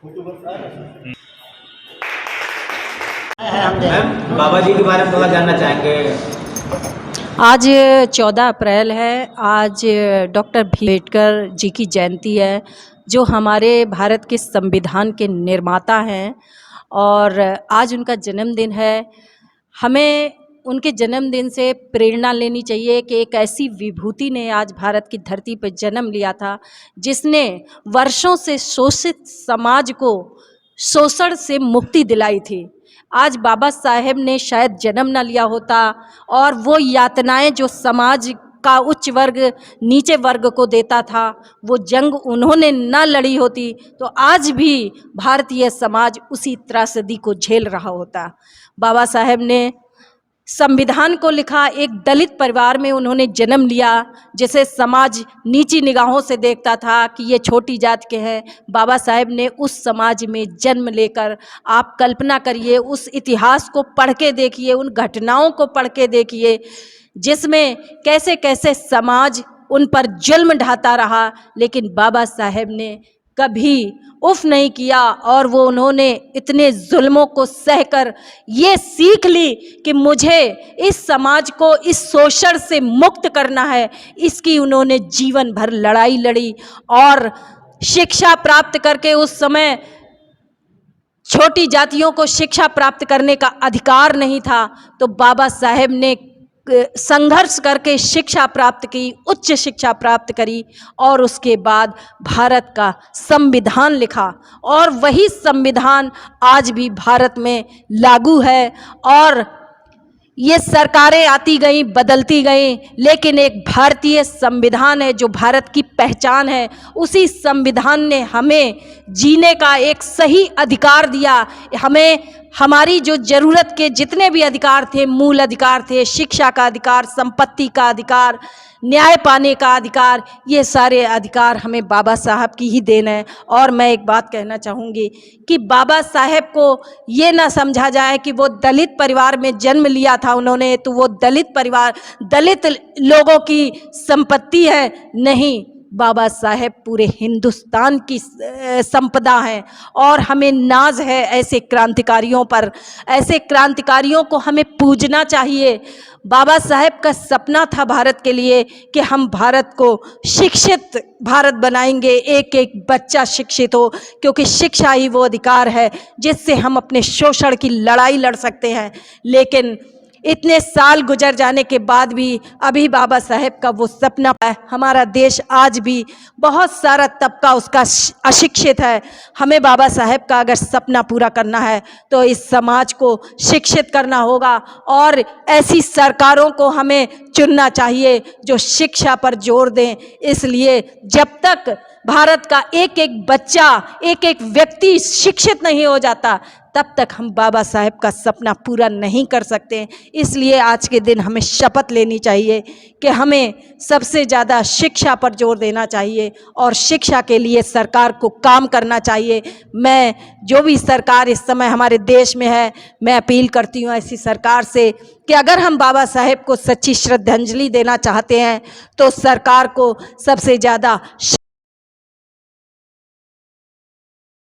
Ma'am, बाबा जी के बारे में थोड़ा जानना चाहेंगे। आज 14 अप्रैल है। आज डॉक्टर अम्बेडकर जी की जयंती है, जो हमारे भारत के संविधान के निर्माता हैं और आज उनका जन्मदिन है। हमें उनके जन्मदिन से प्रेरणा लेनी चाहिए कि एक ऐसी विभूति ने आज भारत की धरती पर जन्म लिया था, जिसने वर्षों से शोषित समाज को शोषण से मुक्ति दिलाई थी। आज बाबा साहेब ने शायद जन्म न लिया होता और वो यातनाएं जो समाज का उच्च वर्ग नीचे वर्ग को देता था, वो जंग उन्होंने न लड़ी होती तो आज भी भारतीय समाज उसी त्रासदी को झेल रहा होता। बाबा साहेब ने संविधान को लिखा, एक दलित परिवार में उन्होंने जन्म लिया, जिसे समाज नीची निगाहों से देखता था कि ये छोटी जात के हैं। बाबा साहेब ने उस समाज में जन्म लेकर, आप कल्पना करिए, उस इतिहास को पढ़ के देखिए, उन घटनाओं को पढ़ के देखिए जिसमें कैसे कैसे समाज उन पर जुल्म ढाता रहा, लेकिन बाबा साहेब ने कभी उफ नहीं किया और वो उन्होंने इतने जुल्मों को सहकर ये सीख ली कि मुझे इस समाज को इस शोषण से मुक्त करना है। इसकी उन्होंने जीवन भर लड़ाई लड़ी और शिक्षा प्राप्त करके, उस समय छोटी जातियों को शिक्षा प्राप्त करने का अधिकार नहीं था, तो बाबा साहेब ने संघर्ष करके शिक्षा प्राप्त की, उच्च शिक्षा प्राप्त करी और उसके बाद भारत का संविधान लिखा और वही संविधान आज भी भारत में लागू है। और ये सरकारें आती गई, बदलती गई, लेकिन एक भारतीय संविधान है जो भारत की पहचान है। उसी संविधान ने हमें जीने का एक सही अधिकार दिया। हमें हमारी जो ज़रूरत के जितने भी अधिकार थे, मूल अधिकार थे, शिक्षा का अधिकार, संपत्ति का अधिकार, न्याय पाने का अधिकार, ये सारे अधिकार हमें बाबा साहब की ही देन है। और मैं एक बात कहना चाहूँगी कि बाबा साहेब को ये ना समझा जाए कि वो दलित परिवार में जन्म लिया था उन्होंने, तो वो दलित परिवार, दलित लोगों की संपत्ति है। नहीं, बाबा साहेब पूरे हिंदुस्तान की संपदा हैं और हमें नाज है ऐसे क्रांतिकारियों पर। ऐसे क्रांतिकारियों को हमें पूजना चाहिए। बाबा साहेब का सपना था भारत के लिए कि हम भारत को शिक्षित भारत बनाएंगे, एक एक बच्चा शिक्षित हो, क्योंकि शिक्षा ही वो अधिकार है जिससे हम अपने शोषण की लड़ाई लड़ सकते हैं। लेकिन इतने साल गुजर जाने के बाद भी अभी बाबा साहेब का वो सपना है। हमारा देश आज भी बहुत सारा तबका उसका अशिक्षित है। हमें बाबा साहेब का अगर सपना पूरा करना है तो इस समाज को शिक्षित करना होगा और ऐसी सरकारों को हमें चुनना चाहिए जो शिक्षा पर जोर दें। इसलिए जब तक भारत का एक एक बच्चा, एक एक व्यक्ति शिक्षित नहीं हो जाता, तब तक हम बाबा साहेब का सपना पूरा नहीं कर सकते। इसलिए आज के दिन हमें शपथ लेनी चाहिए कि हमें सबसे ज़्यादा शिक्षा पर जोर देना चाहिए और शिक्षा के लिए सरकार को काम करना चाहिए। मैं जो भी सरकार इस समय हमारे देश में है, मैं अपील करती हूँ ऐसी सरकार से कि अगर हम बाबा साहेब को सच्ची श्रद्धांजलि देना चाहते हैं तो सरकार को सबसे ज़्यादा